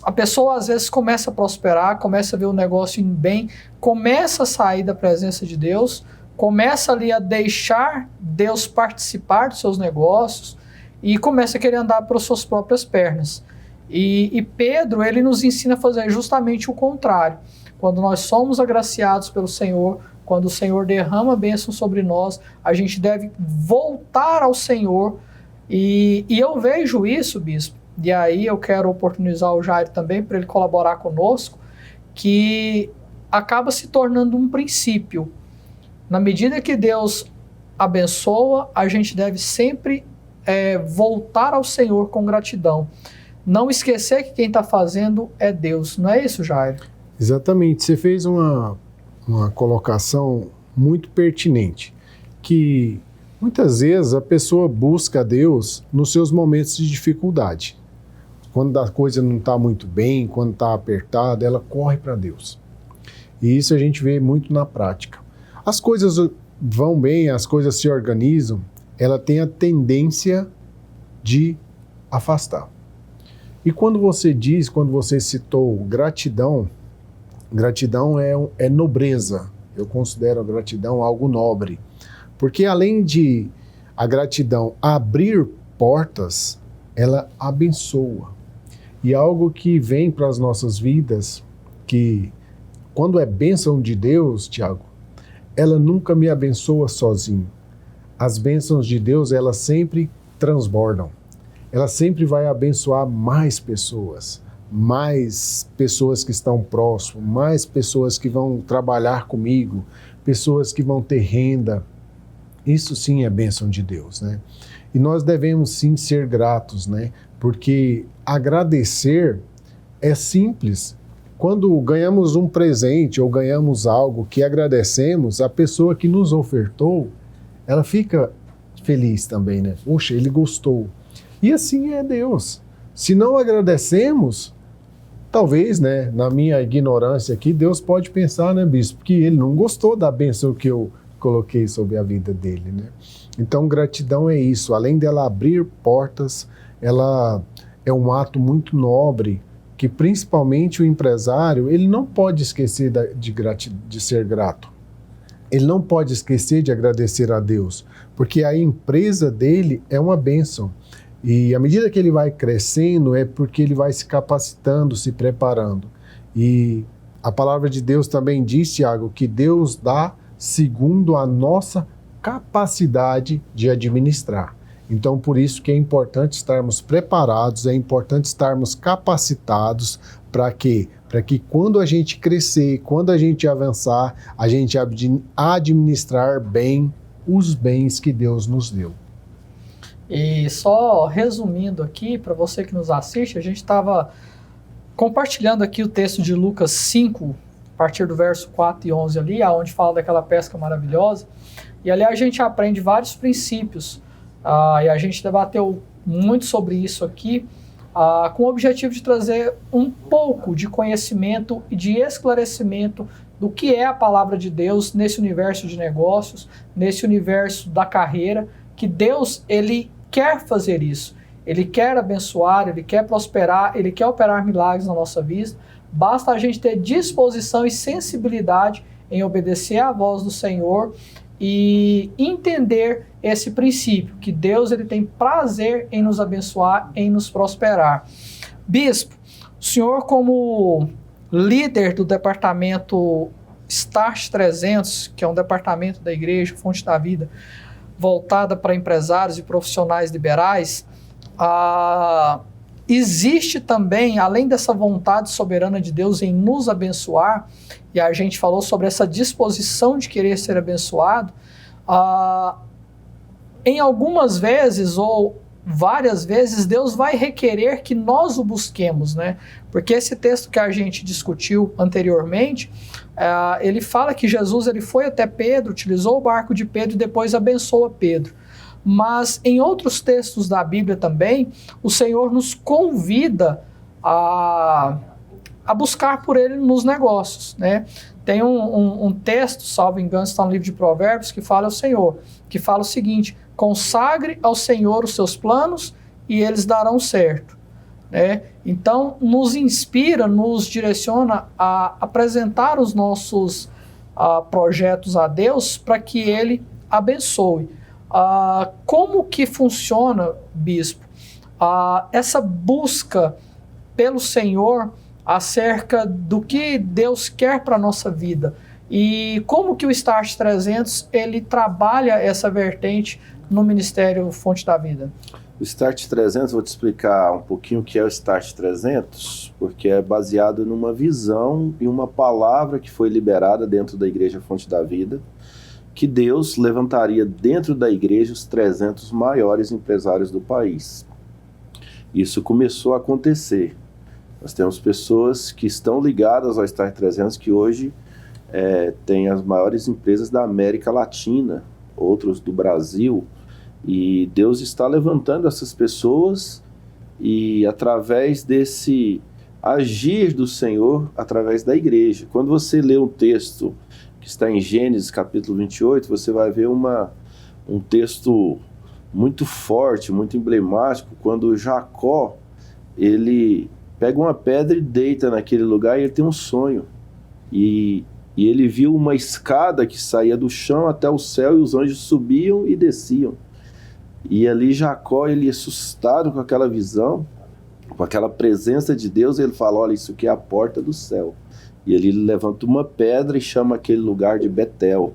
A pessoa às vezes começa a prosperar, começa a ver o negócio indo bem, começa a sair da presença de Deus, começa ali a deixar Deus participar dos seus negócios e começa a querer andar pelas suas próprias pernas. E Pedro, ele nos ensina a fazer justamente o contrário. Quando nós somos agraciados pelo Senhor, quando o Senhor derrama bênção sobre nós, a gente deve voltar ao Senhor. E eu vejo isso, bispo, e aí eu quero oportunizar o Jair também para ele colaborar conosco, que acaba se tornando um princípio. Na medida que Deus abençoa, a gente deve sempre voltar ao Senhor com gratidão. Não esquecer que quem está fazendo é Deus. Não é isso, Jair? Exatamente. Você fez uma colocação muito pertinente, que muitas vezes a pessoa busca Deus nos seus momentos de dificuldade. Quando a coisa não está muito bem, quando está apertada, ela corre para Deus. E isso a gente vê muito na prática. As coisas vão bem, as coisas se organizam, ela tem a tendência de afastar. E quando você citou gratidão, gratidão é nobreza. Eu considero a gratidão algo nobre. Porque além de a gratidão abrir portas, ela abençoa. E algo que vem para as nossas vidas, que quando é bênção de Deus, Tiago, ela nunca me abençoa sozinho. As bênçãos de Deus, elas sempre transbordam. Ela sempre vai abençoar mais pessoas que estão próximas, mais pessoas que vão trabalhar comigo, pessoas que vão ter renda. Isso sim é bênção de Deus, né? E nós devemos sim ser gratos, né? Porque agradecer é simples. Quando ganhamos um presente ou ganhamos algo que agradecemos, a pessoa que nos ofertou, ela fica feliz também, né? Poxa, ele gostou. E assim é Deus. Se não agradecemos, talvez, né, na minha ignorância aqui, Deus pode pensar, né, bispo, que ele não gostou da bênção que eu coloquei sobre a vida dele, né? Então, gratidão é isso. Além dela abrir portas, ela é um ato muito nobre, que principalmente o empresário, ele não pode esquecer de ser grato. Ele não pode esquecer de agradecer a Deus, porque a empresa dele é uma bênção. E à medida que ele vai crescendo, é porque ele vai se capacitando, se preparando. E a palavra de Deus também diz, Tiago, que Deus dá segundo a nossa capacidade de administrar. Então, por isso que é importante estarmos preparados, é importante estarmos capacitados para quê? Para que quando a gente crescer, quando a gente avançar, a gente administrar bem os bens que Deus nos deu. E só resumindo aqui, para você que nos assiste, a gente estava compartilhando aqui o texto de Lucas 5, a partir do verso 4 e 11 ali, onde fala daquela pesca maravilhosa. E ali a gente aprende vários princípios. E a gente debateu muito sobre isso aqui, com o objetivo de trazer um pouco de conhecimento e de esclarecimento do que é a palavra de Deus nesse universo de negócios, nesse universo da carreira, que Deus, ele quer fazer isso. Ele quer abençoar, ele quer prosperar, ele quer operar milagres na nossa vida. Basta a gente ter disposição e sensibilidade em obedecer à voz do Senhor e entender esse princípio, que Deus ele tem prazer em nos abençoar, em nos prosperar. Bispo, o senhor como líder do departamento Start 300, que é um departamento da Igreja Fonte da Vida, voltada para empresários e profissionais liberais, existe também, além dessa vontade soberana de Deus em nos abençoar, e a gente falou sobre essa disposição de querer ser abençoado, em algumas vezes ou várias vezes Deus vai requerer que nós o busquemos, né? Porque esse texto que a gente discutiu anteriormente, ele fala que Jesus ele foi até Pedro, utilizou o barco de Pedro e depois abençoa Pedro. Mas em outros textos da Bíblia também, o Senhor nos convida a buscar por Ele nos negócios, né? Tem um texto, salvo engano, está no livro de Provérbios, que fala ao Senhor, que fala o seguinte: consagre ao Senhor os seus planos e eles darão certo, né? Então, nos inspira, nos direciona a apresentar os nossos projetos a Deus para que Ele abençoe. Como que funciona, bispo, essa busca pelo Senhor acerca do que Deus quer para a nossa vida? E como que o Start 300 ele trabalha essa vertente no Ministério Fonte da Vida? O Start 300, vou te explicar um pouquinho o que é o Start 300, porque é baseado numa visão e uma palavra que foi liberada dentro da Igreja Fonte da Vida, que Deus levantaria dentro da igreja os 300 maiores empresários do país. Isso começou a acontecer. Nós temos pessoas que estão ligadas ao Start 300 que hoje têm as maiores empresas da América Latina, outros do Brasil, e Deus está levantando essas pessoas e através desse agir do Senhor, através da igreja. Quando você lê um texto que está em Gênesis capítulo 28, você vai ver um texto muito forte, muito emblemático, quando Jacó, ele pega uma pedra e deita naquele lugar e ele tem um sonho. E ele viu uma escada que saía do chão até o céu e os anjos subiam e desciam. E ali Jacó, ele assustado com aquela visão, com aquela presença de Deus, ele fala: olha, isso aqui é a porta do céu. E ele levanta uma pedra e chama aquele lugar de Betel,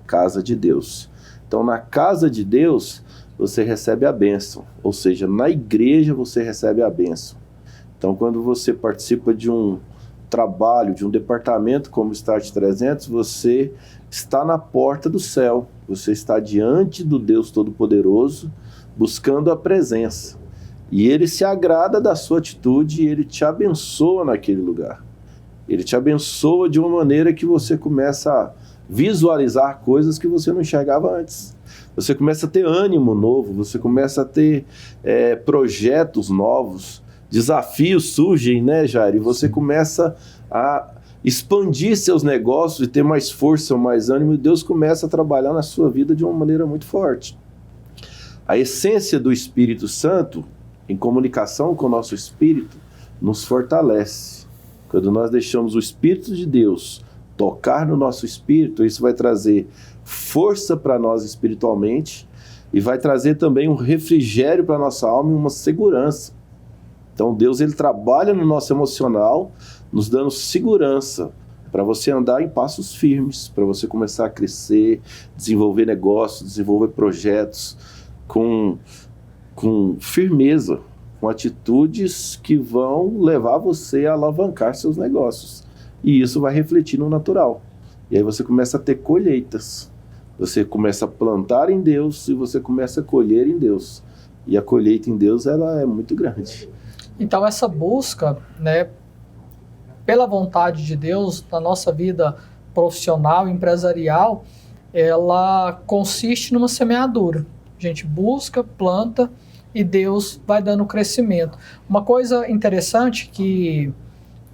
casa de Deus. Então, na casa de Deus, você recebe a bênção. Ou seja, na igreja você recebe a bênção. Então, quando você participa de um trabalho, de um departamento como o Start 300, você está na porta do céu. Você está diante do Deus Todo-Poderoso, buscando a presença. E Ele se agrada da sua atitude e Ele te abençoa naquele lugar. Ele te abençoa de uma maneira que você começa visualizar coisas que você não enxergava antes. Você começa a ter ânimo novo, você começa a ter projetos novos, desafios surgem, né, Jair? E você começa a expandir seus negócios e ter mais força, mais ânimo, e Deus começa a trabalhar na sua vida de uma maneira muito forte. A essência do Espírito Santo, em comunicação com o nosso espírito, nos fortalece. Quando nós deixamos o Espírito de Deus tocar no nosso espírito, isso vai trazer força para nós espiritualmente e vai trazer também um refrigério para a nossa alma e uma segurança. Então Deus, ele trabalha no nosso emocional, nos dando segurança para você andar em passos firmes, para você começar a crescer, desenvolver negócios, desenvolver projetos com firmeza, com atitudes que vão levar você a alavancar seus negócios. E isso vai refletir no natural. E aí você começa a ter colheitas. Você começa a plantar em Deus e você começa a colher em Deus. E a colheita em Deus, ela é muito grande. Então essa busca, né, pela vontade de Deus na nossa vida profissional, empresarial, ela consiste numa semeadura. A gente busca, planta e Deus vai dando crescimento. Uma coisa interessante que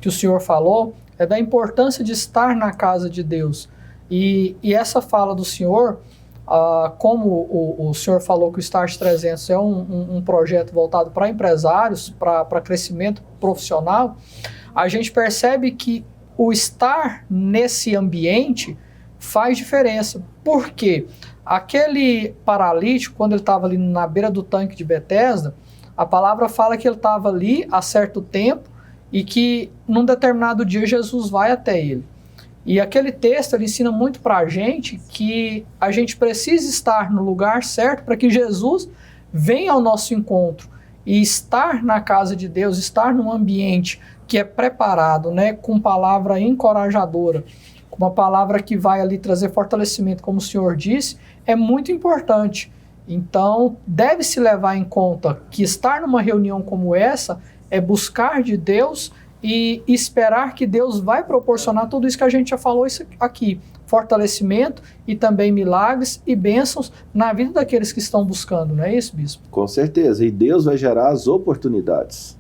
o senhor falou é da importância de estar na casa de Deus. E essa fala do senhor, como o senhor falou que o Start 300 é um projeto voltado para empresários, para crescimento profissional, a gente percebe que o estar nesse ambiente faz diferença. Por quê? Aquele paralítico, quando ele estava ali na beira do tanque de Betesda, a palavra fala que ele estava ali há certo tempo e que num determinado dia Jesus vai até ele. E aquele texto ele ensina muito para a gente que a gente precisa estar no lugar certo para que Jesus venha ao nosso encontro. E estar na casa de Deus, estar num ambiente que é preparado, né, com palavra encorajadora, com uma palavra que vai ali trazer fortalecimento, como o senhor disse, é muito importante. Então, deve-se levar em conta que estar numa reunião como essa é buscar de Deus e esperar que Deus vai proporcionar tudo isso que a gente já falou isso aqui. Fortalecimento e também milagres e bênçãos na vida daqueles que estão buscando, não é isso, bispo? Com certeza, e Deus vai gerar as oportunidades.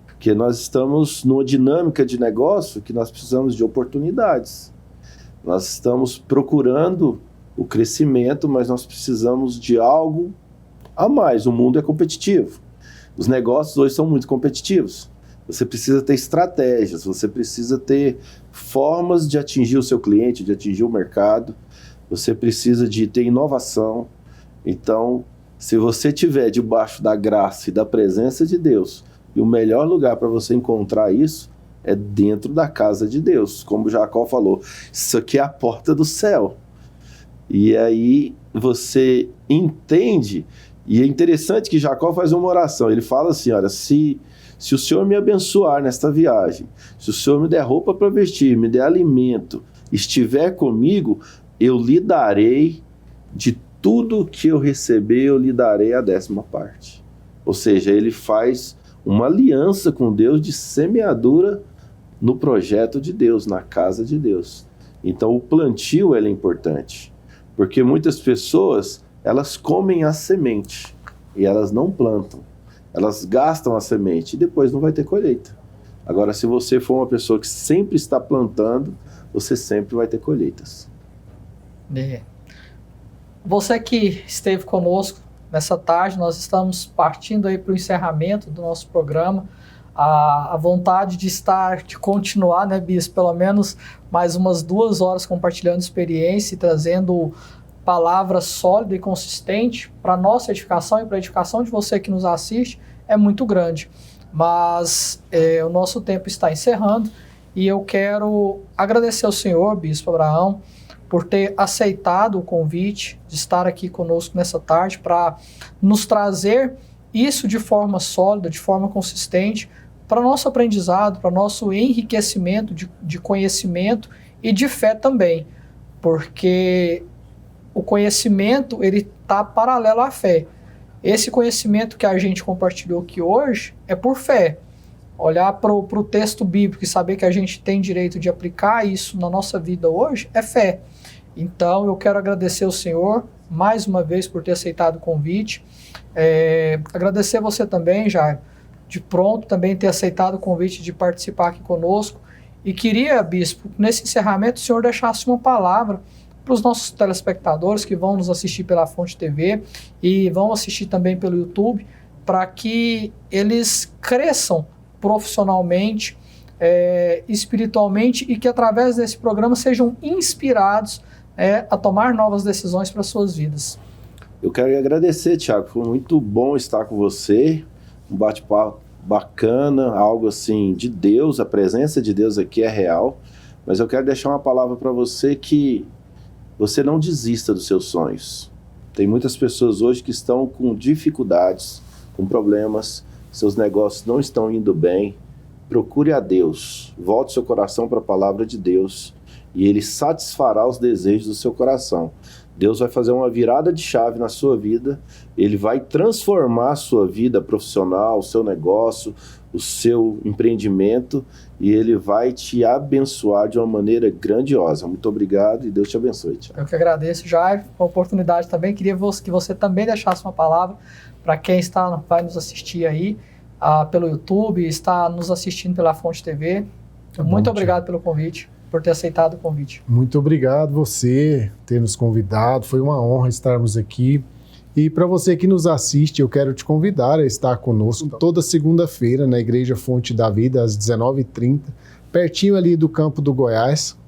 Porque nós estamos numa dinâmica de negócio que nós precisamos de oportunidades. Nós estamos procurando o crescimento, mas nós precisamos de algo a mais. O mundo é competitivo. Os negócios hoje são muito competitivos. Você precisa ter estratégias, você precisa ter formas de atingir o seu cliente, de atingir o mercado. Você precisa de ter inovação. Então, se você estiver debaixo da graça e da presença de Deus, e o melhor lugar para você encontrar isso é dentro da casa de Deus. Como Jacó falou, isso aqui é a porta do céu. E aí você entende, e é interessante que Jacó faz uma oração. Ele fala assim, olha, se o Senhor me abençoar nesta viagem, se o Senhor me der roupa para vestir, me der alimento, estiver comigo, eu lhe darei de tudo que eu receber, eu lhe darei a 10ª parte. Ou seja, ele faz uma aliança com Deus de semeadura no projeto de Deus, na casa de Deus. Então o plantio é importante, porque muitas pessoas, elas comem a semente e elas não plantam. Elas gastam a semente e depois não vai ter colheita. Agora, se você for uma pessoa que sempre está plantando, você sempre vai ter colheitas. Você que esteve conosco nessa tarde, nós estamos partindo aí para o encerramento do nosso programa. A vontade de continuar, né, Bispo, pelo menos mais umas 2 horas compartilhando experiência e trazendo palavra sólida e consistente para nossa edificação e para a edificação de você que nos assiste é muito grande. Mas o nosso tempo está encerrando e eu quero agradecer ao senhor, Bispo Abraão, por ter aceitado o convite de estar aqui conosco nessa tarde para nos trazer isso de forma sólida, de forma consistente, para nosso aprendizado, para nosso enriquecimento de conhecimento e de fé também, porque o conhecimento ele está paralelo à fé. Esse conhecimento que a gente compartilhou aqui hoje é por fé. Olhar para o texto bíblico e saber que a gente tem direito de aplicar isso na nossa vida hoje é fé. Então, eu quero agradecer ao senhor, mais uma vez, por ter aceitado o convite. Agradecer você também, Jairo, de pronto também ter aceitado o convite de participar aqui conosco. E queria, bispo, nesse encerramento, o senhor deixasse uma palavra para os nossos telespectadores que vão nos assistir pela Fonte TV e vão assistir também pelo YouTube, para que eles cresçam profissionalmente, espiritualmente, e que através desse programa sejam inspirados a tomar novas decisões para suas vidas. Eu quero agradecer, Tiago, foi muito bom estar com você, um bate-papo bacana, algo assim de Deus, a presença de Deus aqui é real, mas eu quero deixar uma palavra para você que você não desista dos seus sonhos. Tem muitas pessoas hoje que estão com dificuldades, com problemas, seus negócios não estão indo bem. Procure a Deus, volte seu coração para a palavra de Deus e Ele satisfará os desejos do seu coração. Deus vai fazer uma virada de chave na sua vida, Ele vai transformar a sua vida profissional, o seu negócio, o seu empreendimento, e Ele vai te abençoar de uma maneira grandiosa. Muito obrigado e Deus te abençoe. Tiago. Eu que agradeço, Jairo, a oportunidade também. Queria que você também deixasse uma palavra para quem vai nos assistir aí pelo YouTube, está nos assistindo pela Fonte TV. Muito obrigado pelo convite, por ter aceitado o convite. Muito obrigado você ter nos convidado, foi uma honra estarmos aqui. E para você que nos assiste, eu quero te convidar a estar conosco toda segunda-feira na Igreja Fonte da Vida, às 19h30, pertinho ali do Campo do Goiás,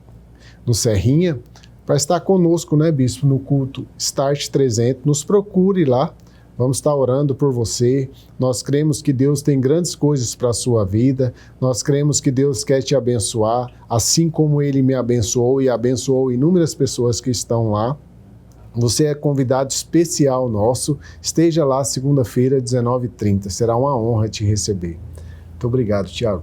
no Serrinha, para estar conosco, né, bispo, no culto Start 300. Nos procure lá, vamos estar orando por você. Nós cremos que Deus tem grandes coisas para a sua vida, nós cremos que Deus quer te abençoar, assim como Ele me abençoou e abençoou inúmeras pessoas que estão lá. Você é convidado especial nosso, esteja lá segunda-feira, 19h30, será uma honra te receber. Muito obrigado, Tiago.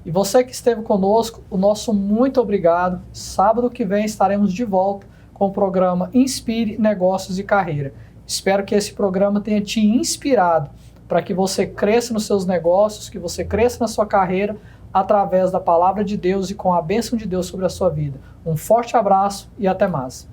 E você que esteve conosco, o nosso muito obrigado. Sábado que vem estaremos de volta com o programa Inspire Negócios e Carreira. Espero que esse programa tenha te inspirado para que você cresça nos seus negócios, que você cresça na sua carreira através da palavra de Deus e com a bênção de Deus sobre a sua vida. Um forte abraço e até mais.